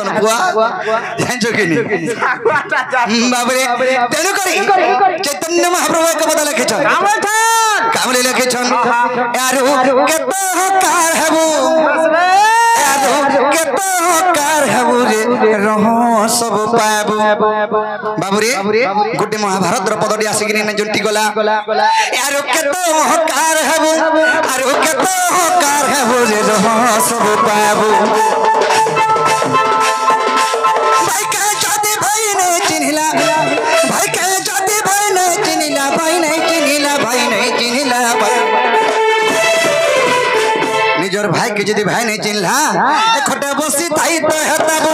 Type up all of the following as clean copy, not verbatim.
आसन बुआ जानचो कि बाबरे तेनु करी चैतन्य महाप्रभु के बदल लिखे छन कामले लिखे छन यारो केतो कार हेबो यारो केतो कार हेबो रे रहो सब पाबो बाबरे गुटे महाभारत र पदडी आसिकिनी ने जुंटी गला यारो केतो कार हेबो यारो केतो कार हेबो रे रहो सब पाबो भाई का जाते भाई ने चिन्हिला भाई का जाते भाई ने चिन्हिला भाई नहीं चिन्हिला भाई नहीं चिन्हिला निजर भाई के जदी भाई नहीं चिन्हला खटा बसी ताई तो हेताबो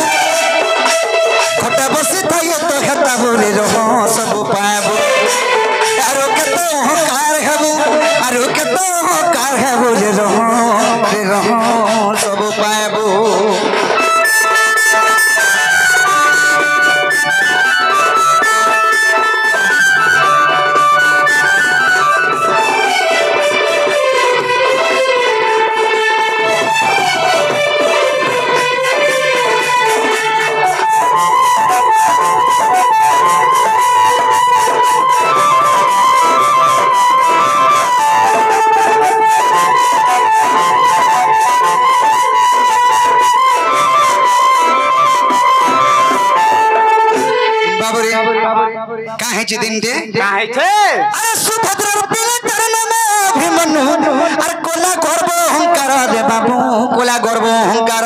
खटा बसी ताई तो हेताबो रे रहो सब पाबो आरो केतो कार हेबो आरो केतो कार हेबो रे रहो सब पाबो काहे छि दिन दे काहे छे अरे सुभद्रा पिले तरना में अभिमन्यु अरे कोला गर्व अहंकार रे बाबू कोला गर्व अहंकार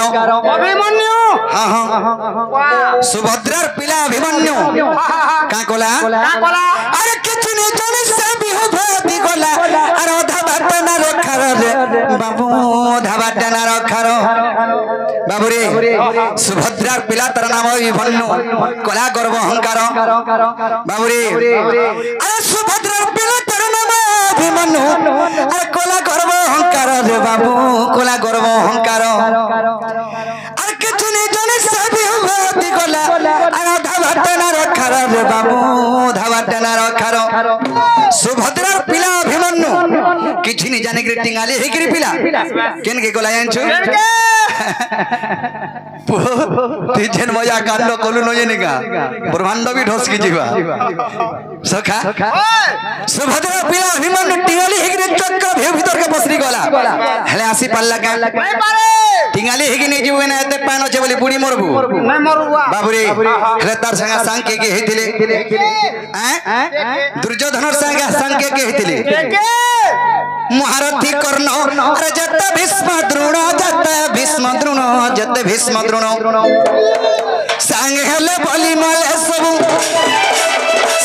अभिमन्यु हां हां सुभद्रा पिला अभिमन्यु का कोला अरे किछ ने जने से बिहु भाती कोला अरे ओधा बाटना रखर रे बाबू ओधा बाटना रखर बाबू रे सुभद्रा पिला तर नाम अभिमन्यु कोला गर्व अहंकार बाबू रे अरे सुभद्रा पिला तर नाम अभिमन्यु अरे कोला गर्व अहंकार रे बाबू कोला गर्व अहंकार अरे किछ ने जने से बिहु भाती कोला अरे ओधा बाटना रखर रे बाबू ओधा बाटना रखर सुभद्रा पिला अभिमन्यु किछि नि जाने के टिंगाले हे के पिला केन के गोला जानछु तीन मजा कांड कलु न जेनिका ब्रह्मांड भी ढोस की जीवा सखा सुभद्रा पिला अभिमन्यु टिंगाले हे के चक्र भे भीतर के बसरी गला हेले आसी पल्ला का नहीं पारे टिंगाले हे के नै जीवे ना एते पानो छे बोली बुडी मरबू नै मरबुआ बाबूरे हेले तार संगा सांग के हेतिले दुर्योधन संग संग के हेतिले महारथी कर्ण अरे जत भीष्म द्रोण जत भीष्म द्रोण संग हेले बलि मले सब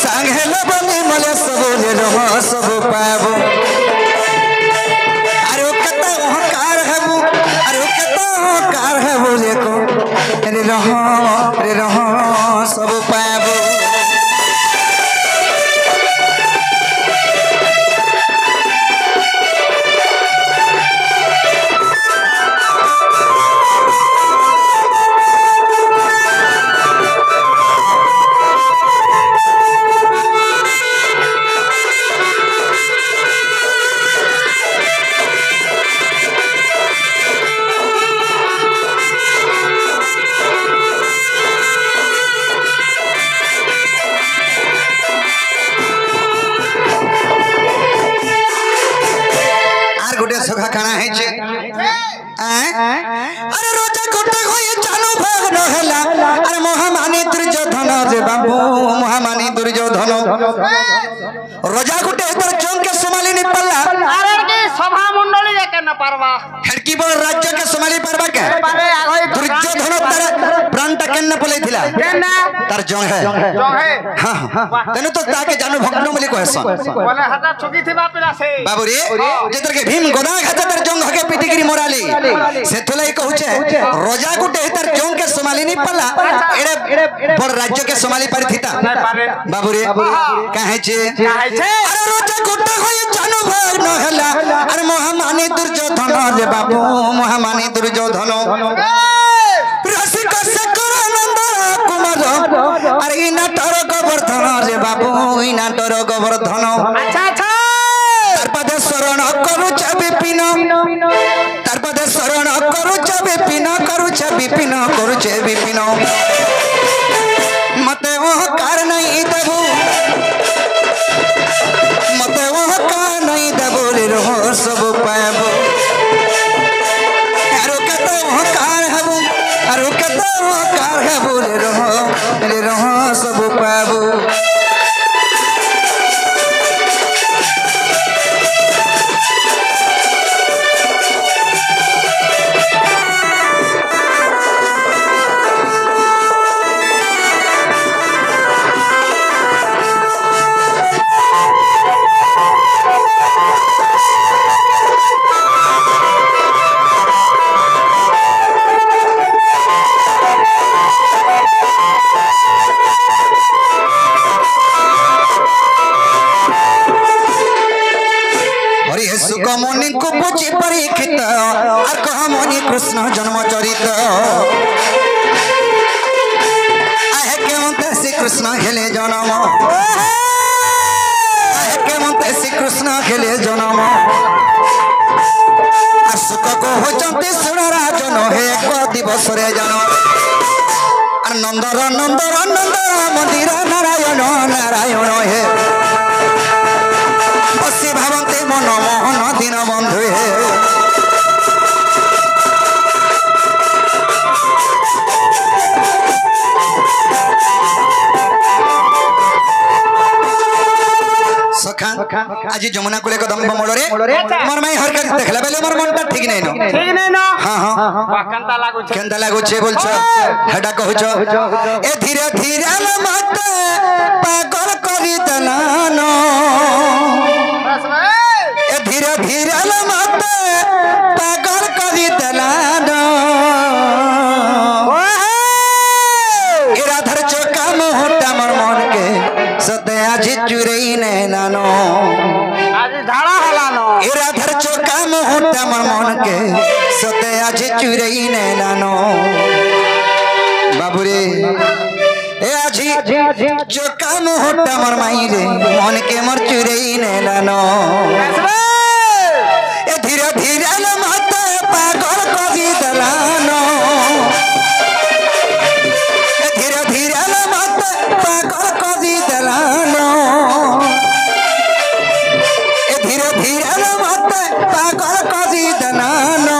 संग हेले बलि मले सब ले रहो सब पाबो अरे कत अहंकार हेबो अरे कत अहंकार हेबो देखो रे रहो सब पाबो खाना है जे अरे रोजा कोटे होए जानो भाग न होला अरे महामानी दुर्योधन रे बाबू महामानी दुर्योधन रोजा कोटे तर चौक के संभाली नि पल्ला अरे के सभा मंडली जाके न पारवा खड़की पर राज्य के संभाली पारवा के दुर्योधन तर प्राण टकन पले थिला केना तर जंग है हां तने तो ताके जानो भग्न बोली कहसन बोले हटा छुकी थिबा पिला से बाबू रे जेतर के भीम गोदा खाते तर जंग हके पिटिगिरी मोराली से थोलाई कहूचे रोजा गुटे तर जंग के संभाली नि पल्ला एड़े पर राज्य के संभाली परिथिता बाबू रे काहे छे अरे रोजा गुटे होय जानो भाग न होला अरे महामानी दुर्योधन रे बाबू महामानी दुर्योधन रसिक सकल नंद कुमार अरे इना तर गोवर्धन रे बाबू इना तर गोवर्धन अच्छा अच्छा तरपदे शरण करूच विपिन तरपदे शरण करूच विपिन करूच विपिन कार बोले रहो सब पाबू सुकमणि को बुझी परीक्षित और कहमणि कृष्ण जन्म चरित आहे केमते श्री कृष्ण खेले जन्म आहे केमते श्री कृष्ण खेले जन्म और सुख को होचंती सुरराजन हे एक दिवस रे जन और नंदर नंदर नंदर मंदिर नारायण नारायण हे बसी भावते मन मोहन दिन बंधु हे सखा आज जमुना कुले कदम मोड़े मोर माई हर कर देखला बेले मोर मनटा ठीक नै न हां हां केंता लागु छे बोलछ हेडा कहछ ए धीरे धीरे ल मत पागल करी दलान ए धीरे धीरे ल मत पागल करी दलान ए राधर चोका मोहटा मोर मन के सते आज चुरई नैनानो आज धाड़ा हलानो ए राधर चोका मोहटा मोर मन के सते आज चुरई नैनानो बाबूरे ए आजी चोका मोहटा मोर माई रे मन के मोर चुरई नैनानो ए धीरे धीरे ल मत पागल करी दलानो ए धीरे धीरे ल मत पागल करी दलानो ए धीरे धीरे ल मत पागल करी दलानो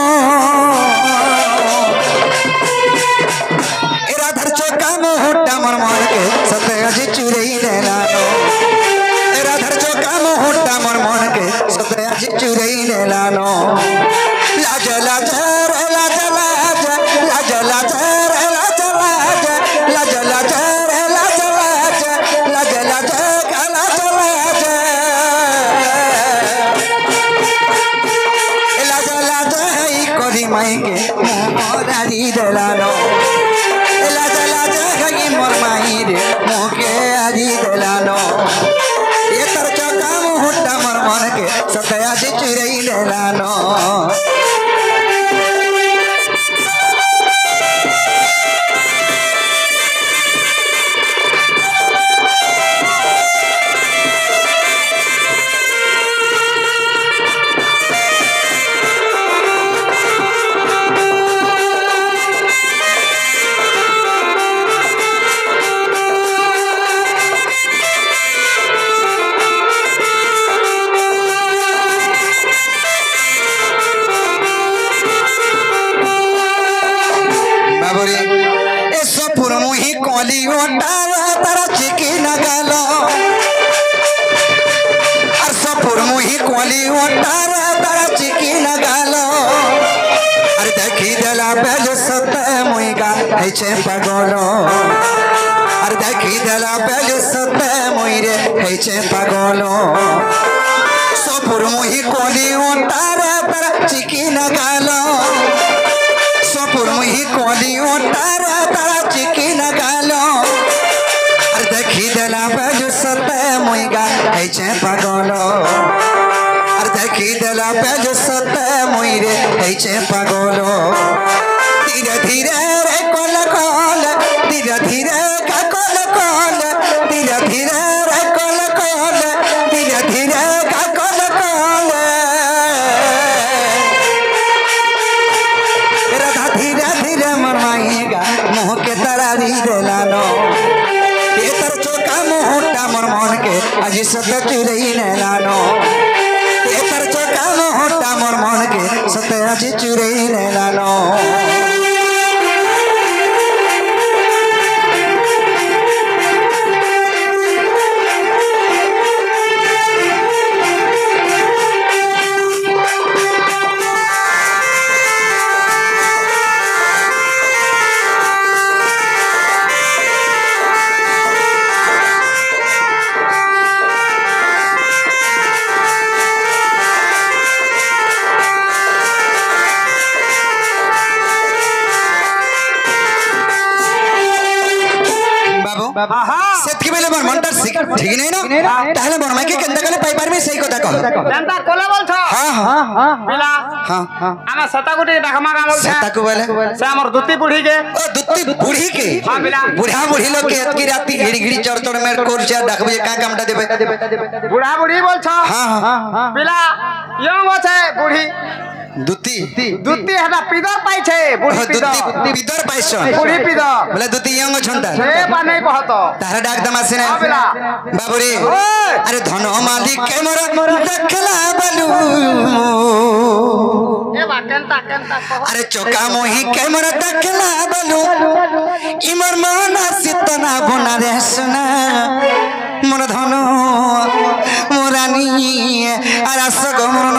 ए राधर चोका मोहटा मोर मन के सते आज चुरई नैनानो ए राधर चोका मोहटा मोर मन के सते आज चुरई नैनानो लाज लाज रे लाज लाज लाज लाज रे लाज लाज लाज लाज रे लाज लाज लाज लाज का लाज लाज ए लाज लाज हई करी माई के मोरारी देलानो ए लाज लाज हई मोर माई रे मोके आरी देलानो ये तर चौका मोहटा मोर मन के सते आज चुरई देलानो कली तारा चिकी नगालो और सपुर मुही कली तारा चिकी नगालो अरे देखी देला बेल सत मुईगा है छे पागलो अरे देखी देला बेल सत मुई रे है छे पागलो सपुर मुही कली तारा चिकी नगालो सपुर मुही कली तारा चिकी नगालो अरे देखी देला बेल सत मुईगा है छे पागलो अरे देखी देला बेल सत मुई रे है छे पागलो धीरे धीरे रे कोल कोल धीरे धीरे का कोल कोल धीरे धीरे रे कोल कोल धीरे धीरे का कोल कोल राधा धीरे धीरे मरमाईगा मुँह के तरारी देलानो ये तर चोका मोहटा मोर मन के आज सत चुरई नैलानो ये तर चोका मोहटा मोर मन के सत आज चुरई नैलानो সেতকি বেলে মোর মনটা ঠিক নাই না তাহলে মোর মাইকে কেনতা গলে পাই পারবি সেই কথা কহ জানতা কোলে বলছ হ্যাঁ হ্যাঁ পিলা হ্যাঁ আমার সতাগুটি ডাকমা গাম বলছ সেতাকু বেলে সে আমার দুতি বুড়ি কে ও দুত্তি বুড়ি কে हां पिला बुढ़ा बुढ़ी लोग के अतकी राती घिड़ी घिड़ी चढ़ चढ़ मेरे कोर से डाकबे का कामटा देबे बुढ़ा बुढ़ी बोलछ हां हां पिला यंग আছে বুড়ি दुत्ती দুতি হেটা পিদর পাইছে বুড়ি পিদর दुत्ती पिदर पाइछन বুড়ি পিদর बोले दुत्ती यंग छंटा সে বানে কহত तारा डाक दमासे ने पिला बाबूरे ओए अरे धन मालिक के मोर देखला बालू ए बा केनता केनता कह अरे चोका मोही के मोर देखला बालू इमर मना सितना बना रे सुना मोर धन मोरानी आरस गमन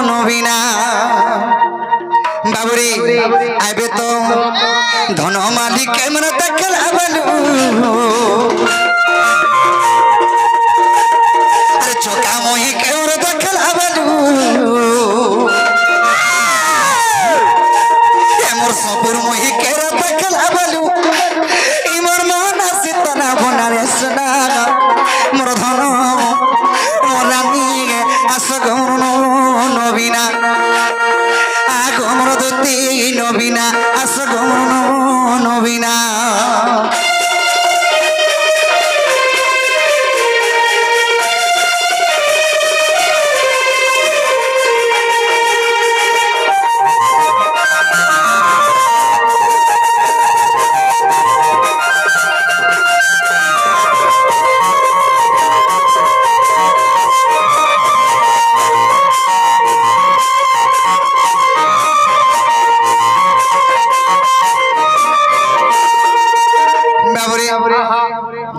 नबीना बाबूरे आबे तो धन मालिक के मोर देखला बालू अरे चोका मोही के मोर देखला बालू मोर सबुर मोही के देखला बालू इमर मना सितना बना रे सुना मोर धन मोरानी आस गमन नबीना आगो मोर दुती नबीना आस गमन नबीना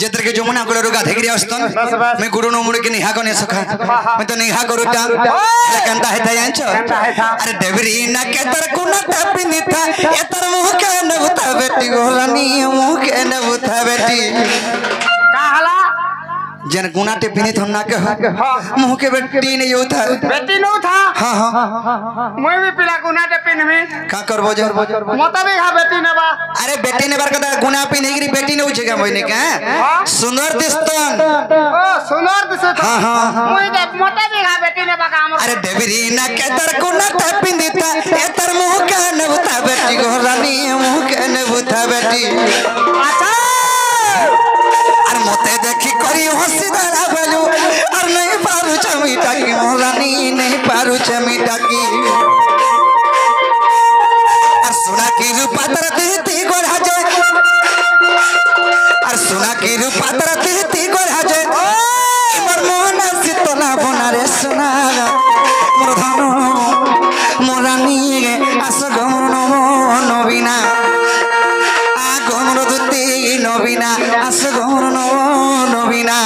जेतर के जमुना कलर गाधे गिरी अस्तन मैं गुरुनो मुड़ के निहा कोने सखा मैं तो निहा करूटा लेकिन ता हेता यांच अरे देवरी ना के तर कुना तपिनी था एतर मुह के नबुता बेटी गोलानी मुह के नबुता बेटी का हला जन गुना टे पिनी थम ना के मुह के बेटी ने यो था बेटी नो था हां हां मैं भी पिला गुना टे पिन में का करबो जे मत भी हा बेटी ने बा अरे बेटी ने बार का गुना पिनी गिरी बेटी ने उछेगा मोइने का सुंदर दिस्तन ओ सुनर दिस हां हां मैं दे मत भी हा बेटी ने बा काम अरे देवरी ना के तर कुना तपिन दिता एतर मुह के नबुता बेटी गोलानी मुह के नबुता बेटी अच्छा और मते देखी करी हंसी दारा बेलू और नहीं पारू चमीटा की मोरानी नहीं पारू चमीटा की और सुना की रूपा तर देती गोरा जे और सुना की रूपा तर देती गोरा जे मोर मोहन सितला बना रे सुना मोर धन मोरानी आस गमन नबीना आ गमन दुती नबीना आस गमन नबीना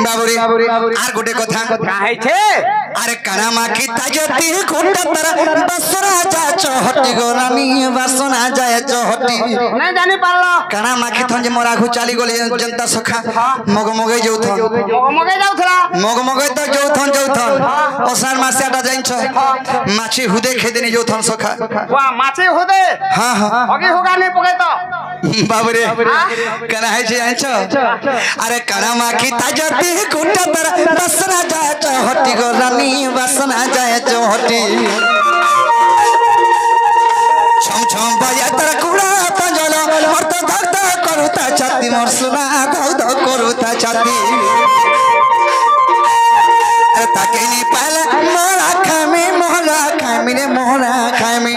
बाबूरे आर गोटे कथा काहे छे अरे काना माखी ताजती खोटा तारा बसरा जा चहटी गोरानी बसना जाय चहटी नहीं जानी पारलो काना माखी थन जे मोरा घु चाली गोले जनता सखा मग मगे जौथन मगे जाउथला मग मगे तो जौथन ओसार मासेटा जाइन छ माछी हुदे खेदेनी जौथन सखा वाह माछी हुदे हां हां होगी होगा नहीं पगे तो बाबूरे काना है जे आइन छ अरे काना माखी ताजती खोटा तारा बसना जाय चहटी गोरानी बसना जाय चहटी छम छम बजा तर कुड़ा पंजल मोर तो धक धक करूता छाती मोर सुना धक धक करूता छाती अरे ताके नी पाले मोरा खामी रे मोरा खामी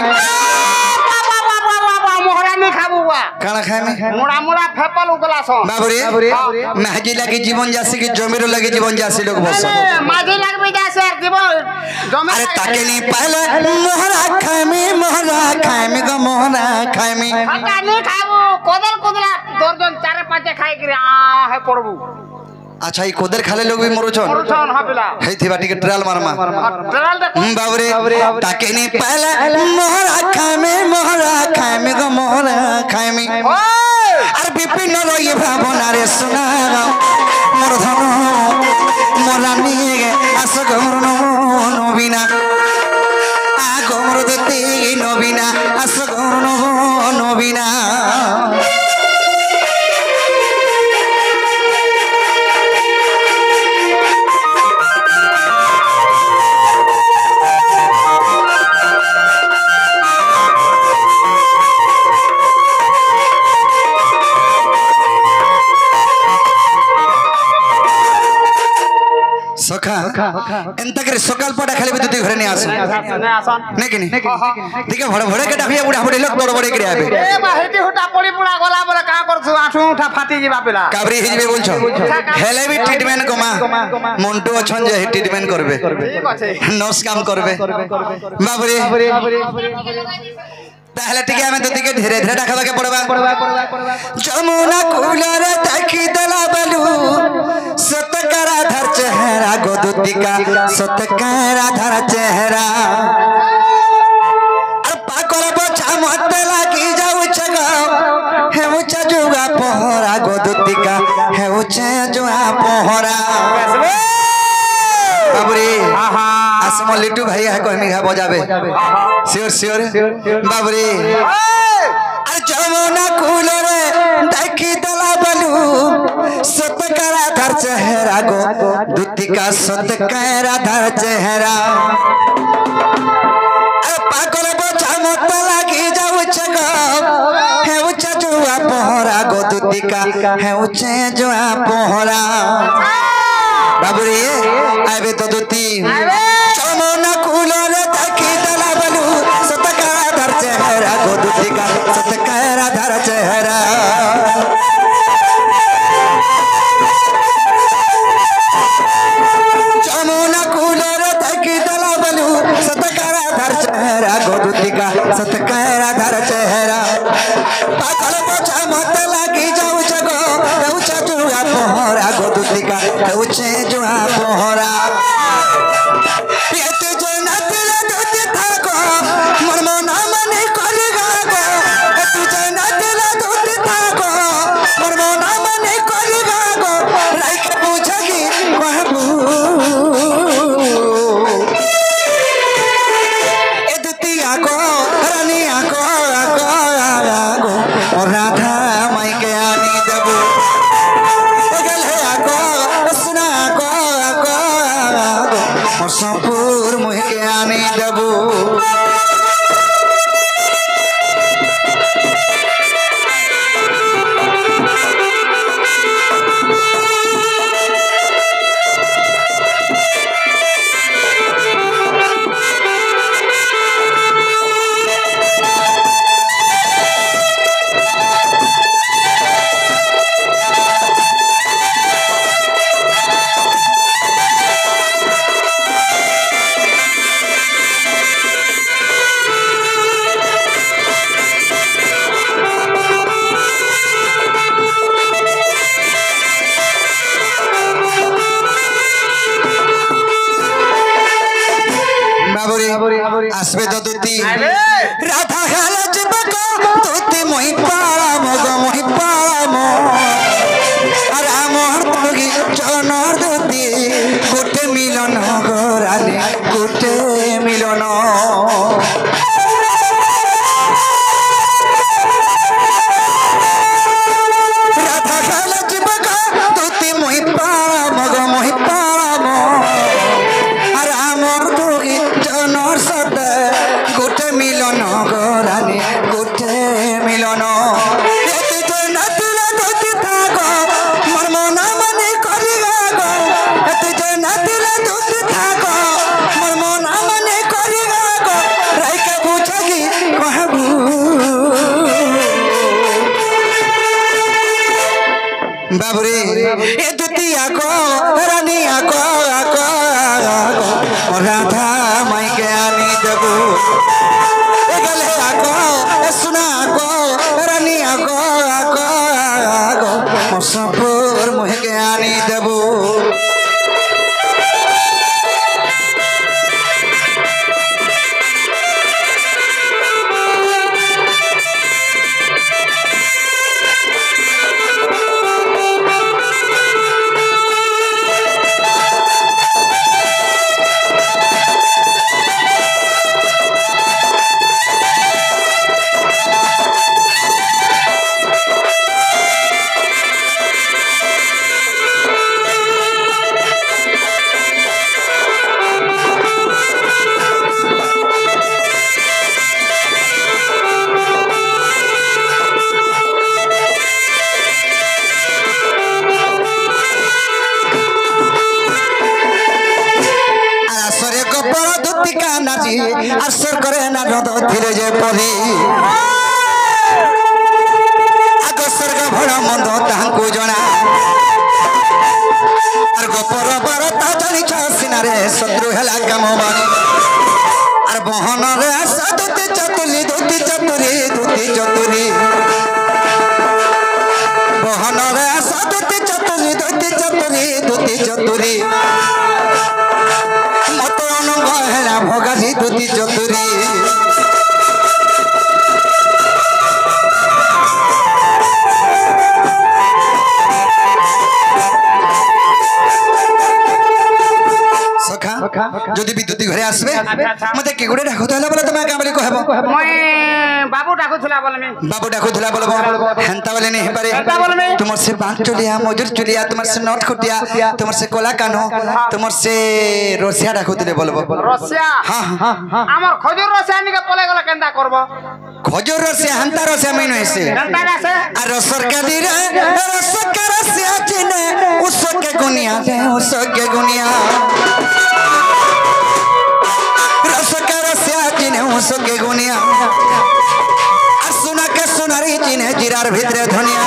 मोहरा नहीं खाबू बा काना खामी मुड़ा मुड़ा फेपल उगला सो बाबूरे महजी लगी जीवन जासी की जमीरो लगी जीवन जासी लोग बस माझी लगबे जासे जीवन जमे अरे ताके नी पाले मोहरा खामी गो मोहरा खामी हका नहीं खाबू कोदल कोदला दर्जन चारे पांचे खाई करे आ है पड़बू अच्छा ये कोदर खाले लोग भी मरुछन मरुछन हापिला हे थिबा टिके ट्रायल मारमा ट्रायल देख बाबरे ताके नी पहले मोहरा खाए में गो मोहरा खाए में আর বিপিন রয়ে ভাবনা রে শোনা মোর ধন মোরা নিয়ে আস গৌর নবীনা আগমর দিতে নবীনা আস গৌর নবীনা सखा एंता करे सकाल पड़ा खाली बिदुती घरे ने आस ने कि नहीं ठीक है भड़ भड़े के डाफिया बुढ़ा बुढ़ी लोग बड़ बड़े करे आबे ए बा हेटी हुटा पड़ी पुड़ा गला बरे का करछु आठू उठा फाटी जीवा पिला काबरी हिजबे बोलछो हेले भी ट्रीटमेंट कमा मन्टू अछन जे ट्रीटमेंट करबे ठीक আছে नर्स काम करबे बाबरे ताहले टिके हमें तो टिके धीरे धीरे डाखबा के पड़बा जमुना कूलर देखी दला बलू सतकरा धर चेहरा गोदुतिका सतकरा धर चेहरा अर पाकल बचा मत लागी जाऊ छगा हे उचा जुगा पहरा गोदुतिका हे उचा जुआ पहरा बाबरे आसमो लिट्टू भाई है कोई मिघा बजाबे श्योर श्योर बाबरे अरे जमुना कूलर देखी दला बलू सतकरा धर चेहरा गो दुतिका सतकरा धर चेहरा अरे पागल बचा मत लागी जाऊ छगा हे उचा जुआ पहरा गो दुतिका हे उचा जुआ पहरा बाबरे आबे तो दुती जमुना कूलर देखी दला बलू सतकरा धर चेहरा गो दुतिका सतकरा धर चेहरा जमुना कूलर देखी दला बलू सतकरा धर चेहरा गो दुतिका सतकरा धर चेहरा पागल बचा मत लागी जाऊ जगो उचा जुआ पहरा गो दुतिका उचे जुआ पहरा पेट जना दिल दूध थाको मोर मना मने करी गागो तू जना दिल दूध थाको मोर मना मने करी गागो लाइक पूछगी कहबू ए दुतिया को रानिया को राधा माई के आनी देबू संपूर मुह के आने देबू आसबे तो दुती राधा खाल जबक दुती मोहि पाला मग मोहि पाला मो अरे मोहर पगी चनर दुती गोटे मिलन गराले गोटे मिलन राधा खाल जबक दुती मोहि पाला मग मोहि पाला मो अरे मोहर पगी चनर सते गोटे मिलन गराले गोटे मिलन बाबरे ए दुतिया को रानिया को राधा माई के आनी देबू ए गले आको ए सुना को रानिया को संपूर मुह के आनी देबू আসর করে না নদ ধীরে যে পড়ি আগ স্বর্গ ভড় মন্দ তাহাଙ୍କୁ জনা আর গোপর বরতা জানিছ সিনারে শত্রু হেলা কাম বাণী আর বহନରେ আশা দুতি চতুরি দুতি চতুরি দুতি চতুরি বহନରେ আশা দুতি চতুরি দুতি চতুরি দুতি চতুরি ভোগাছি দুতি চতুরি সখা যদি বিদ্যুতি ঘরে আসবে মতে কে গুড়ে ডাকুলা বলে তুমি কাম বলি কহব বাবু ডাকুলা বলমি বাবু ডাকুলা বলব হেনতা বলে নেই পারে তোমার সে বাঁক চলিয়া মজুর চলিয়া তোমার সে নট খুটিয়া তোমার সে কলা কানো তোমার সে রসিয়া ডাকুলে বলব রসিয়া হ্যাঁ আমার খজুর রসিয়া নিকে পলে গলা কেনটা করব খজুর রসিয়া হেনতা রসিয়া মেন হইছে কেনটা গাছে আর রসরকা দিরে রসকা রসিয়া চিনে উসকে গুনিয়া দে উসকে গুনিয়া রসকা রসিয়া চিনে উসকে গুনিয়া আসুনাকে সোনারি চিনে জিরার ভিতরে ধনিয়া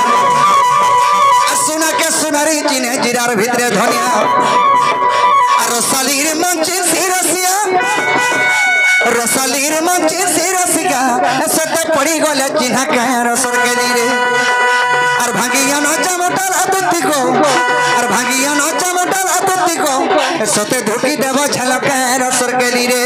আসুনাকে সোনারি চিনে জিরার ভিতরে ধনিয়া আর রসালির মঞ্চে সিরসিয়া রসালির মঞ্চে সিরসিকা সতে পড়ি গলে চিহ্না কায় রসরকে দিরে আর ভাঙিয়া ন চামটার আততি কো আর ভাঙিয়া ন চামটার আততি কো সতে ঢুকি দেব ঝলকে রসরকে দিরে